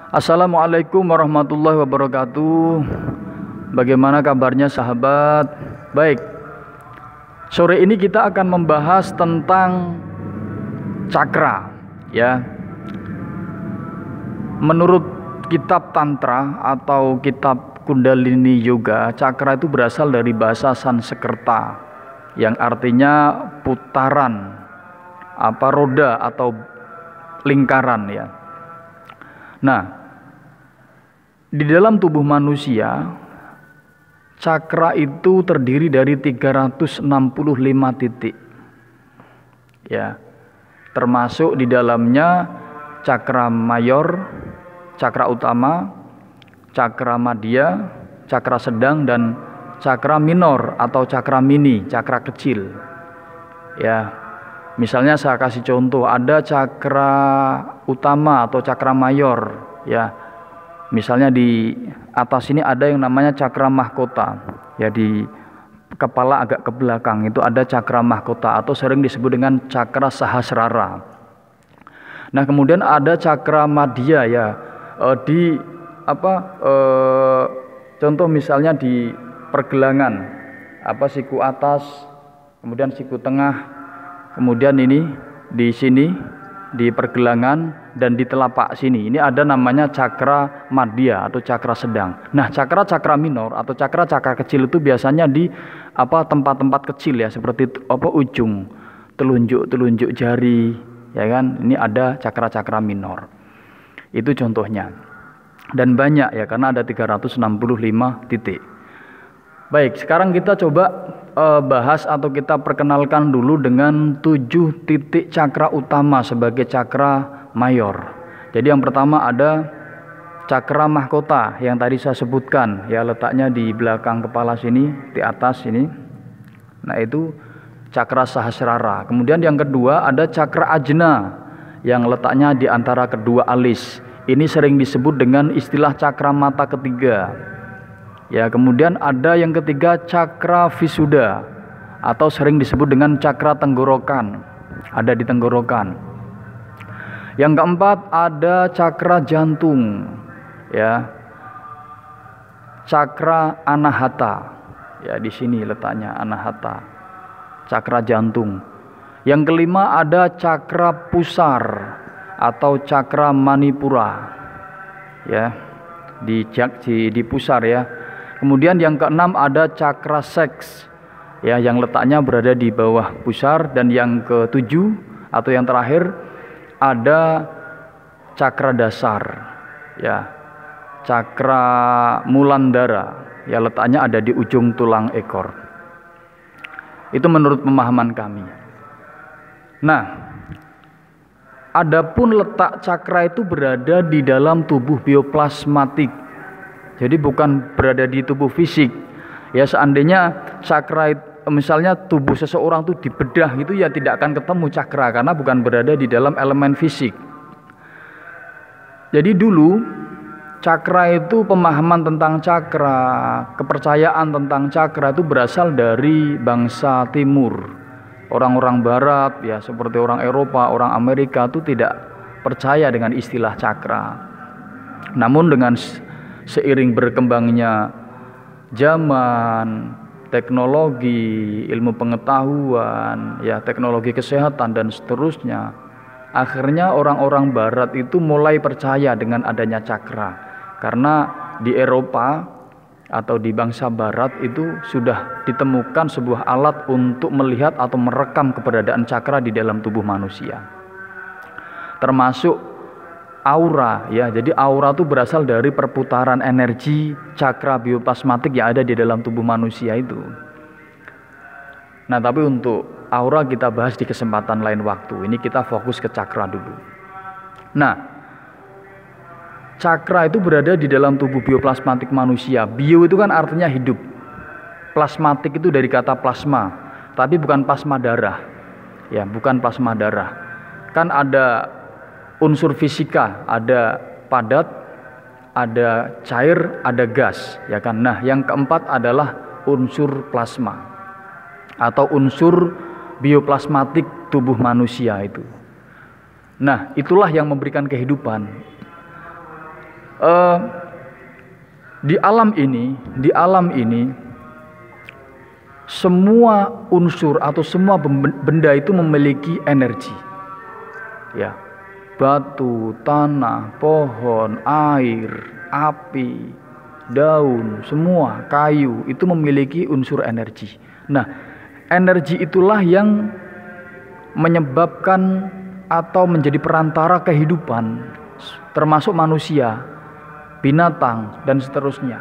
Assalamualaikum warahmatullahi wabarakatuh. Bagaimana kabarnya sahabat? Baik, sore ini kita akan membahas tentang cakra, ya. Menurut kitab Tantra atau kitab Kundalini Yoga, cakra itu berasal dari bahasa Sanskerta yang artinya putaran, roda atau lingkaran, ya. Nah, di dalam tubuh manusia, cakra itu terdiri dari 365 titik. Ya. Termasuk di dalamnya cakra mayor, cakra utama, cakra madya, cakra sedang dan cakra minor atau cakra mini, cakra kecil. Ya. Misalnya saya kasih contoh, ada cakra utama atau cakra mayor, ya. Misalnya di atas ini ada yang namanya cakra mahkota, ya, di kepala agak ke belakang itu ada cakra mahkota atau sering disebut dengan cakra sahasrara. Nah, kemudian ada cakra madya, ya, contoh misalnya di pergelangan, siku atas, kemudian siku tengah. Kemudian ini di sini di pergelangan dan di telapak sini. Ini ada namanya cakra madya atau cakra sedang. Nah, cakra-cakra minor atau cakra-cakra kecil itu biasanya di tempat-tempat kecil, ya, seperti ujung, telunjuk jari, ya kan? Ini ada cakra-cakra minor. Itu contohnya. Dan banyak, ya, karena ada 365 titik. Baik, sekarang kita coba bahas atau kita perkenalkan dulu dengan 7 titik cakra utama sebagai cakra mayor. Jadi yang pertama ada cakra mahkota yang tadi saya sebutkan, ya, letaknya di belakang kepala sini, di atas sini. Nah, itu cakra sahasrara. Kemudian yang kedua ada cakra ajna yang letaknya di antara kedua alis. Ini sering disebut dengan istilah cakra mata ketiga. Ya, kemudian ada yang ketiga cakra visuda atau sering disebut dengan cakra tenggorokan, ada di tenggorokan. Yang keempat ada cakra jantung, ya, cakra anahata, ya, di sini letaknya anahata, cakra jantung. Yang kelima ada cakra pusar atau cakra manipura, ya, di pusar, ya. Kemudian yang keenam ada cakra seks, ya, yang letaknya berada di bawah pusar. Dan yang ketujuh atau yang terakhir ada cakra dasar, ya, cakra mulandara, ya, letaknya ada di ujung tulang ekor. Itu menurut pemahaman kami. Nah, adapun letak cakra itu berada di dalam tubuh bioplasmatik. Jadi bukan berada di tubuh fisik. Ya, seandainya cakra, misalnya tubuh seseorang itu dibedah gitu, ya tidak akan ketemu cakra karena bukan berada di dalam elemen fisik. Jadi dulu cakra itu, pemahaman tentang cakra, kepercayaan tentang cakra itu berasal dari bangsa timur. Orang-orang barat, ya, seperti orang Eropa, orang Amerika itu tidak percaya dengan istilah cakra. Namun dengan seiring berkembangnya zaman, teknologi, ilmu pengetahuan, ya, teknologi kesehatan dan seterusnya, akhirnya orang-orang barat itu mulai percaya dengan adanya cakra. Karena di Eropa atau di bangsa barat itu sudah ditemukan sebuah alat untuk melihat atau merekam keberadaan cakra di dalam tubuh manusia. Termasuk aura, ya. Jadi aura itu berasal dari perputaran energi cakra bioplasmatik yang ada di dalam tubuh manusia itu. Nah, tapi untuk aura kita bahas di kesempatan lain waktu. Ini kita fokus ke cakra dulu. Nah, cakra itu berada di dalam tubuh bioplasmatik manusia. Bio itu kan artinya hidup. Plasmatik itu dari kata plasma, tapi bukan plasma darah. Ya, bukan plasma darah. Kan ada unsur fisika, ada padat, ada cair, ada gas, ya kan. Nah, yang keempat adalah unsur plasma atau unsur bioplasmatik tubuh manusia itu. Nah, itulah yang memberikan kehidupan. Eh, di alam ini semua unsur atau semua benda itu memiliki energi. Ya. Batu, tanah, pohon, air, api, daun, semua kayu itu memiliki unsur energi. Nah, energi itulah yang menyebabkan atau menjadi perantara kehidupan, termasuk manusia, binatang, dan seterusnya.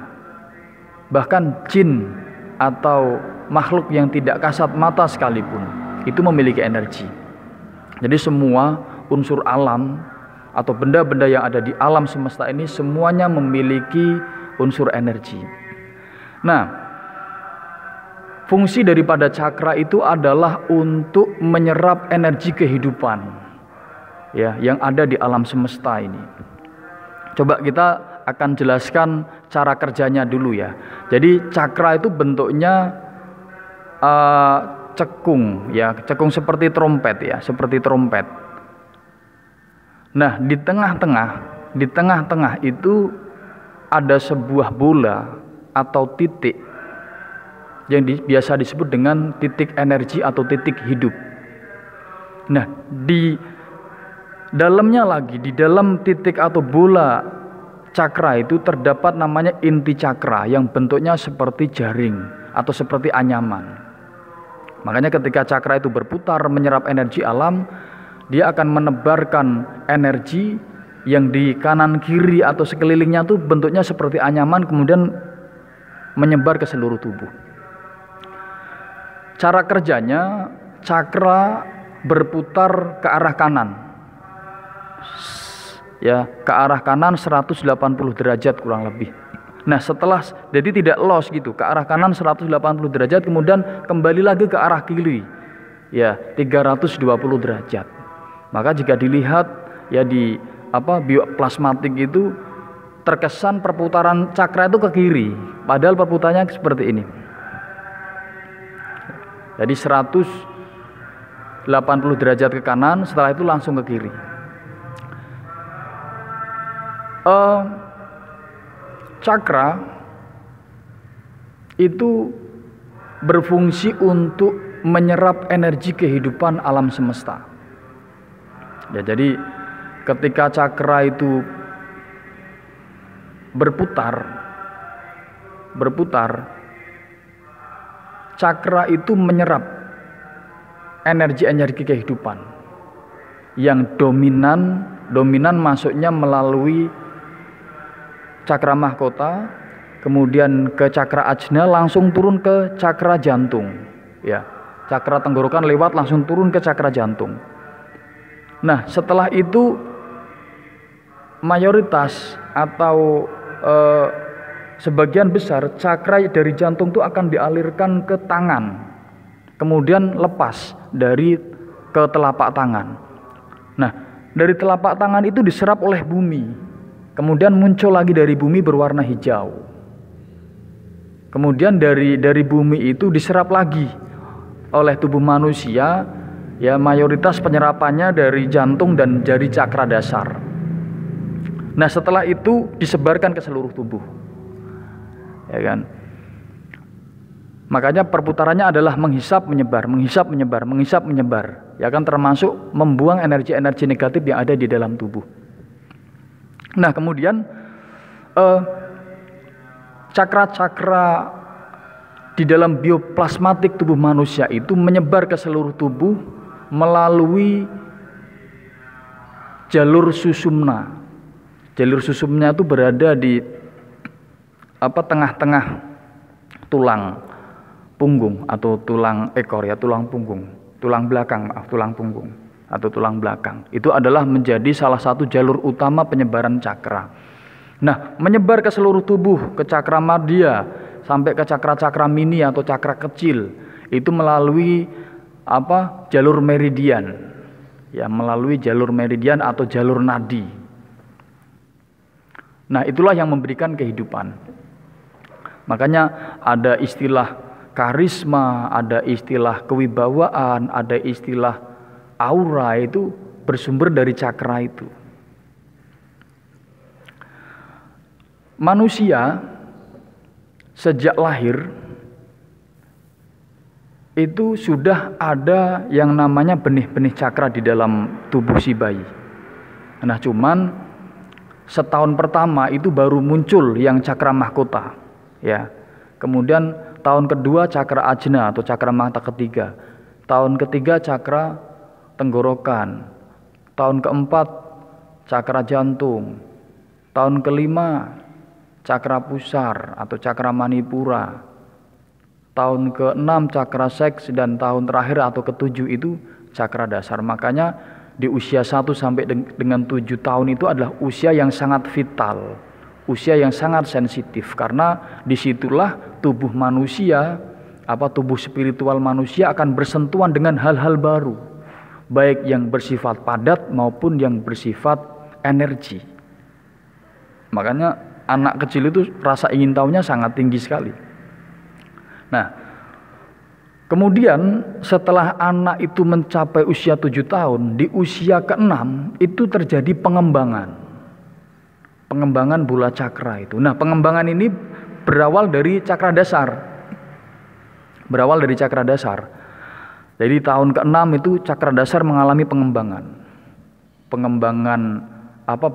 Bahkan jin atau makhluk yang tidak kasat mata sekalipun itu memiliki energi. Jadi semua unsur alam atau benda-benda yang ada di alam semesta ini semuanya memiliki unsur energi. Nah, fungsi daripada cakra itu adalah untuk menyerap energi kehidupan ya yang ada di alam semesta ini. Coba kita akan jelaskan cara kerjanya dulu ya. Jadi cakra itu bentuknya cekung ya, cekung seperti trompet ya, seperti trompet. Nah, di tengah-tengah itu ada sebuah bola atau titik yang biasa disebut dengan titik energi atau titik hidup. Nah, di dalamnya lagi, di dalam titik atau bola cakra itu terdapat namanya inti cakra yang bentuknya seperti jaring atau seperti anyaman. Makanya ketika cakra itu berputar menyerap energi alam, dia akan menebarkan energi yang di kanan kiri atau sekelilingnya itu bentuknya seperti anyaman, kemudian menyebar ke seluruh tubuh. Cara kerjanya, cakra berputar ke arah kanan. Ya, ke arah kanan 180 derajat kurang lebih. Nah, jadi tidak los gitu, ke arah kanan 180 derajat, kemudian kembali lagi ke arah kiri. Ya, 320 derajat. Maka jika dilihat ya di bioplasmatik itu terkesan perputaran cakra itu ke kiri, padahal perputarannya seperti ini. Jadi 180 derajat ke kanan, setelah itu langsung ke kiri. Cakra itu berfungsi untuk menyerap energi kehidupan alam semesta. Ya, jadi ketika cakra itu berputar, cakra itu menyerap energi-energi kehidupan yang dominan masuknya melalui cakra mahkota, kemudian ke cakra ajna, langsung turun ke cakra jantung. Ya, cakra tenggorokan lewat langsung turun ke cakra jantung. Nah, setelah itu mayoritas atau sebagian besar cakra dari jantung itu akan dialirkan ke tangan, kemudian lepas ke telapak tangan. Nah, dari telapak tangan itu diserap oleh bumi, kemudian muncul lagi dari bumi berwarna hijau. Kemudian dari bumi itu diserap lagi oleh tubuh manusia. Ya, mayoritas penyerapannya dari jantung dan dari cakra dasar. Nah, setelah itu disebarkan ke seluruh tubuh. Ya kan? Makanya perputarannya adalah menghisap menyebar. Ya kan, termasuk membuang energi-energi negatif yang ada di dalam tubuh. Nah, kemudian cakra-cakra di dalam bioplasmatik tubuh manusia itu menyebar ke seluruh tubuh melalui jalur susumna. Jalur susumna itu berada di tengah-tengah tulang punggung atau tulang ekor ya, tulang punggung, tulang belakang atau tulang belakang. Itu adalah menjadi salah satu jalur utama penyebaran cakra. Nah, menyebar ke seluruh tubuh, ke cakra madya sampai ke cakra-cakra mini atau cakra kecil, itu melalui jalur meridian. Ya, melalui jalur meridian atau jalur nadi. Nah, itulah yang memberikan kehidupan. Makanya ada istilah karisma, ada istilah kewibawaan, ada istilah aura, itu bersumber dari cakra itu. manusia sejak lahir itu sudah ada yang namanya benih-benih cakra di dalam tubuh si bayi. Nah, cuman setahun pertama itu baru muncul yang cakra mahkota, ya. Kemudian tahun kedua cakra ajna atau cakra mata ketiga. Tahun ketiga cakra tenggorokan. Tahun keempat cakra jantung. Tahun kelima cakra pusar atau cakra manipura. Tahun ke-6 cakra seks, dan tahun terakhir atau ke-7 itu cakra dasar. Makanya di usia 1 sampai dengan 7 tahun itu adalah usia yang sangat vital, usia yang sangat sensitif, karena disitulah tubuh manusia, tubuh spiritual manusia akan bersentuhan dengan hal-hal baru, baik yang bersifat padat maupun yang bersifat energi. Makanya anak kecil itu rasa ingin tahunya sangat tinggi sekali. Nah, kemudian setelah anak itu mencapai usia 7 tahun, di usia ke-6 itu terjadi pengembangan bola cakra itu. Nah, pengembangan ini berawal dari cakra dasar. Jadi tahun ke-6 itu cakra dasar mengalami pengembangan. Pengembangan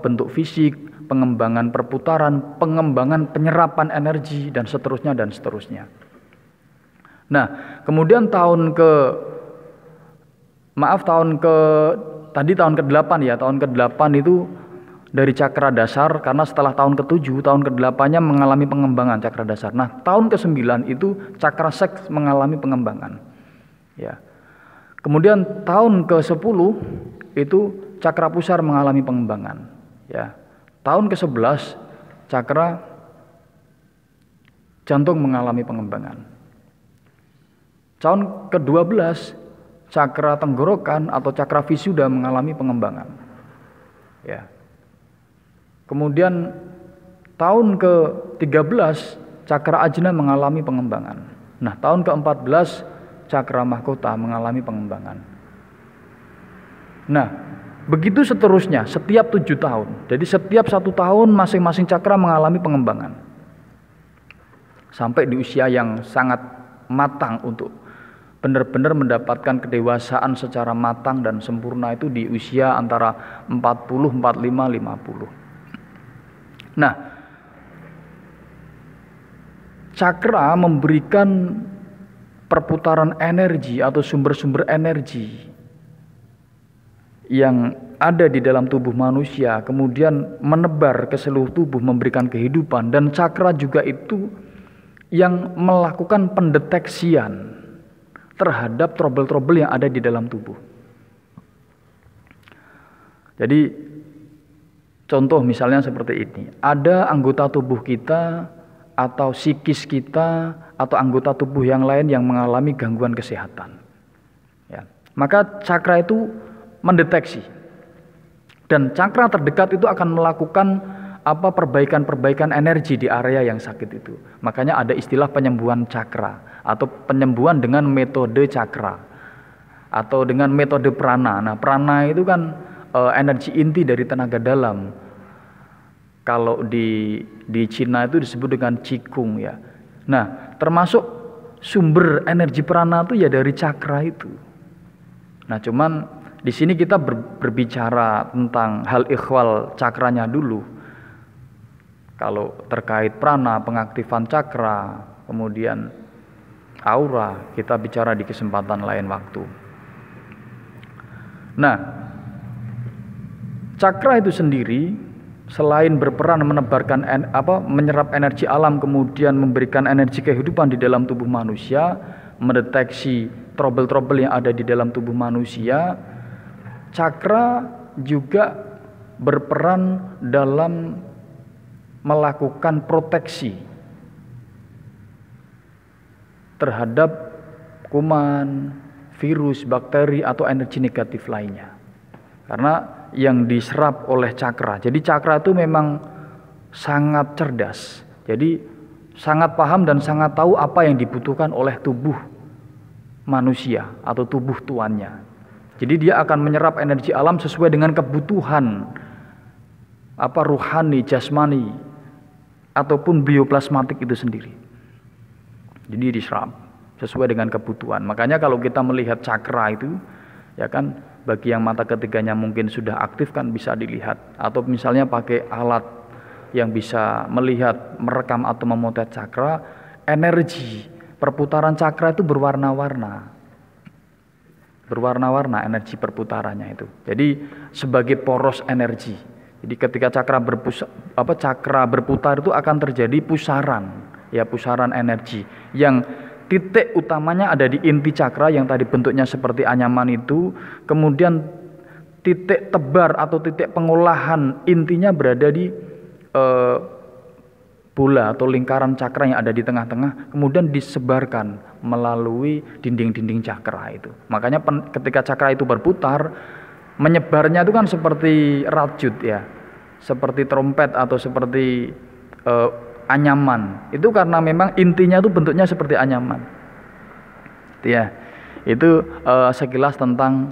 bentuk fisik, pengembangan perputaran, pengembangan penyerapan energi, dan seterusnya dan seterusnya. Nah, kemudian tahun ke-8 ya, tahun ke-8 itu dari cakra dasar, karena setelah tahun ke-7, tahun ke-8-nya mengalami pengembangan cakra dasar. Nah, tahun ke-9 itu cakra seks mengalami pengembangan. Ya. Kemudian tahun ke-10 itu cakra pusar mengalami pengembangan. Ya. Tahun ke-11 cakra jantung mengalami pengembangan. Tahun ke-12 cakra tenggorokan atau cakra visuda mengalami pengembangan. Ya. Kemudian tahun ke-13 cakra ajna mengalami pengembangan. Nah, tahun ke-14 cakra mahkota mengalami pengembangan. Nah, begitu seterusnya setiap 7 tahun. Jadi setiap 1 tahun masing-masing cakra mengalami pengembangan. Sampai di usia yang sangat matang untuk benar-benar mendapatkan kedewasaan secara matang dan sempurna itu di usia antara 40, 45, 50. Nah, cakra memberikan perputaran energi atau sumber-sumber energi yang ada di dalam tubuh manusia, kemudian menebar ke seluruh tubuh, memberikan kehidupan. Dan cakra juga itu yang melakukan pendeteksian terhadap trouble-trouble yang ada di dalam tubuh. Jadi contoh misalnya seperti ini, ada anggota tubuh kita atau psikis kita atau anggota tubuh yang lain yang mengalami gangguan kesehatan. Ya. Maka cakra itu mendeteksi, dan cakra terdekat itu akan melakukan perbaikan-perbaikan energi di area yang sakit itu. Makanya ada istilah penyembuhan cakra atau penyembuhan dengan metode cakra atau dengan metode prana. Nah, prana itu kan energi inti dari tenaga dalam. Kalau di Cina itu disebut dengan Qigong ya. Nah, termasuk sumber energi prana itu ya dari cakra itu. Nah, cuman di sini kita berbicara tentang hal ikhwal cakranya dulu. Kalau terkait prana, pengaktifan cakra, kemudian aura, kita bicara di kesempatan lain waktu. Nah, cakra itu sendiri selain berperan menebarkan menyerap energi alam, kemudian memberikan energi kehidupan di dalam tubuh manusia, mendeteksi trouble-trouble yang ada di dalam tubuh manusia, cakra juga berperan dalam melakukan proteksi terhadap kuman, virus, bakteri, atau energi negatif lainnya. Karena yang diserap oleh cakra. Jadi cakra itu memang sangat cerdas. Jadi sangat paham dan sangat tahu apa yang dibutuhkan oleh tubuh manusia atau tubuh tuannya. Jadi dia akan menyerap energi alam sesuai dengan kebutuhan ruhani, jasmani ataupun bioplasmatik itu sendiri. Jadi diserap sesuai dengan kebutuhan. Makanya kalau kita melihat cakra itu, ya kan, bagi yang mata ketiganya mungkin sudah aktif kan bisa dilihat, atau misalnya pakai alat yang bisa melihat, merekam atau memotret cakra, energi perputaran cakra itu berwarna-warna energi perputarannya itu. Jadi sebagai poros energi. Jadi ketika cakra berputar itu akan terjadi pusaran, ya, pusaran energi yang titik utamanya ada di inti cakra yang tadi bentuknya seperti anyaman itu, kemudian titik tebar atau titik pengolahan intinya berada di bola atau lingkaran cakra yang ada di tengah-tengah, kemudian disebarkan melalui dinding-dinding cakra itu. Makanya ketika cakra itu berputar, menyebarnya itu kan seperti rajut, ya, seperti trompet atau seperti anyaman. Itu karena memang intinya itu bentuknya seperti anyaman, ya. Itu sekilas tentang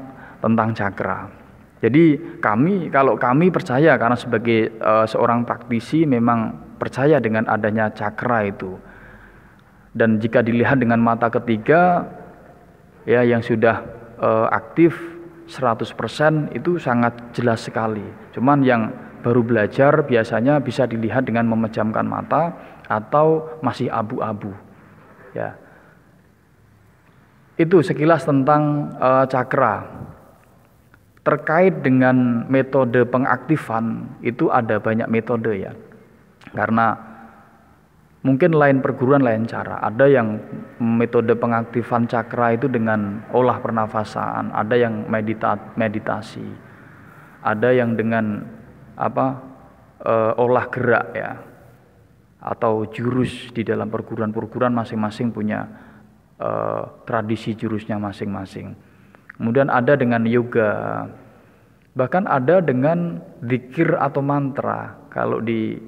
cakra. Jadi kalau kami percaya, karena sebagai seorang praktisi memang percaya dengan adanya cakra itu. Dan jika dilihat dengan mata ketiga, ya, yang sudah aktif 100% itu sangat jelas sekali. Cuman yang baru belajar biasanya bisa dilihat dengan memejamkan mata atau masih abu-abu, ya. Itu sekilas tentang cakra. Terkait dengan metode pengaktifan itu ada banyak metode, ya. Karena mungkin lain perguruan lain cara. Ada yang metode pengaktifan cakra itu dengan olah pernafasan, ada yang meditasi, ada yang dengan olah gerak, ya, atau jurus. Di dalam perguruan masing-masing punya tradisi jurusnya masing-masing. Kemudian ada dengan yoga, bahkan ada dengan zikir atau mantra. Kalau di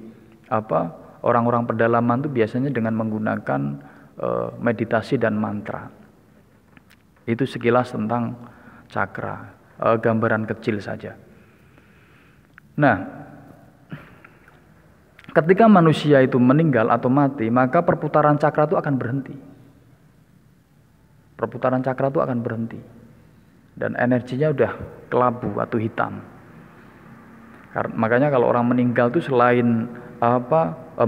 orang-orang pedalaman itu biasanya dengan menggunakan meditasi dan mantra. Itu sekilas tentang cakra, gambaran kecil saja. Nah, ketika manusia itu meninggal atau mati, maka perputaran cakra itu akan berhenti. Perputaran cakra itu akan berhenti. Dan energinya udah kelabu atau hitam. Makanya kalau orang meninggal itu selain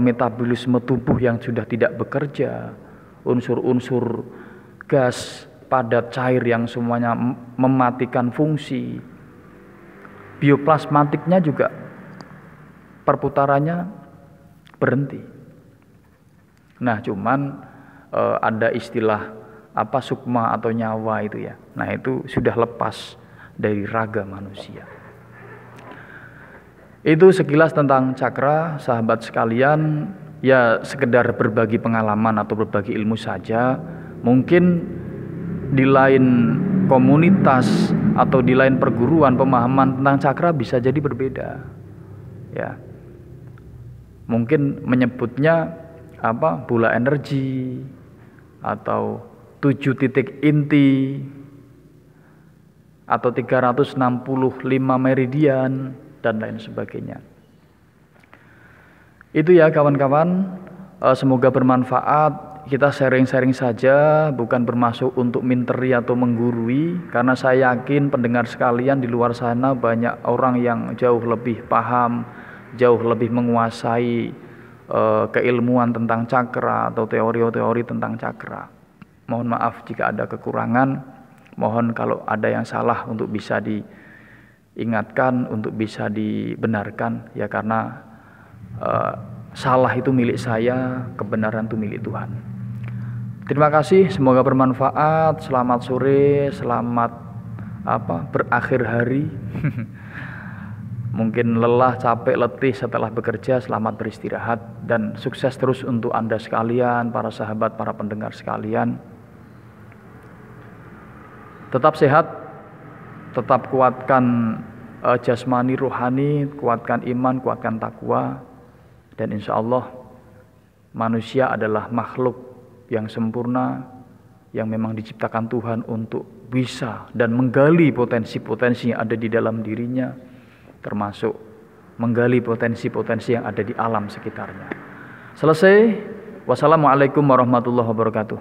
metabolisme tubuh yang sudah tidak bekerja, unsur-unsur gas, padat, cair yang semuanya mematikan fungsi, bioplasmatiknya juga perputarannya berhenti. Nah, cuman ada istilah sukma atau nyawa itu, ya. Nah, itu sudah lepas dari raga manusia. Itu sekilas tentang cakra, sahabat sekalian. Ya, sekedar berbagi pengalaman atau berbagi ilmu saja. Mungkin di lain komunitas atau di lain perguruan pemahaman tentang cakra bisa jadi berbeda, ya. Mungkin menyebutnya bola energi atau 7 titik inti atau 365 meridian dan lain sebagainya. Itu, ya, kawan-kawan, semoga bermanfaat. Kita sharing-sharing saja, bukan bermaksud untuk minteri atau menggurui, karena saya yakin pendengar sekalian di luar sana banyak orang yang jauh lebih paham, jauh lebih menguasai keilmuan tentang cakra atau teori-teori tentang cakra. Mohon maaf jika ada kekurangan, mohon kalau ada yang salah untuk bisa diingatkan, untuk bisa dibenarkan, ya, karena salah itu milik saya, kebenaran itu milik Tuhan. Terima kasih, semoga bermanfaat. Selamat sore, selamat berakhir hari. Mungkin lelah, capek, letih setelah bekerja, selamat beristirahat dan sukses terus untuk Anda sekalian, para sahabat, para pendengar sekalian. Tetap sehat, tetap kuatkan jasmani, rohani, kuatkan iman, kuatkan takwa, dan insya Allah manusia adalah makhluk yang sempurna, yang memang diciptakan Tuhan untuk bisa dan menggali potensi-potensi yang ada di dalam dirinya, termasuk menggali potensi-potensi yang ada di alam sekitarnya. Selesai. Wassalamualaikum warahmatullahi wabarakatuh.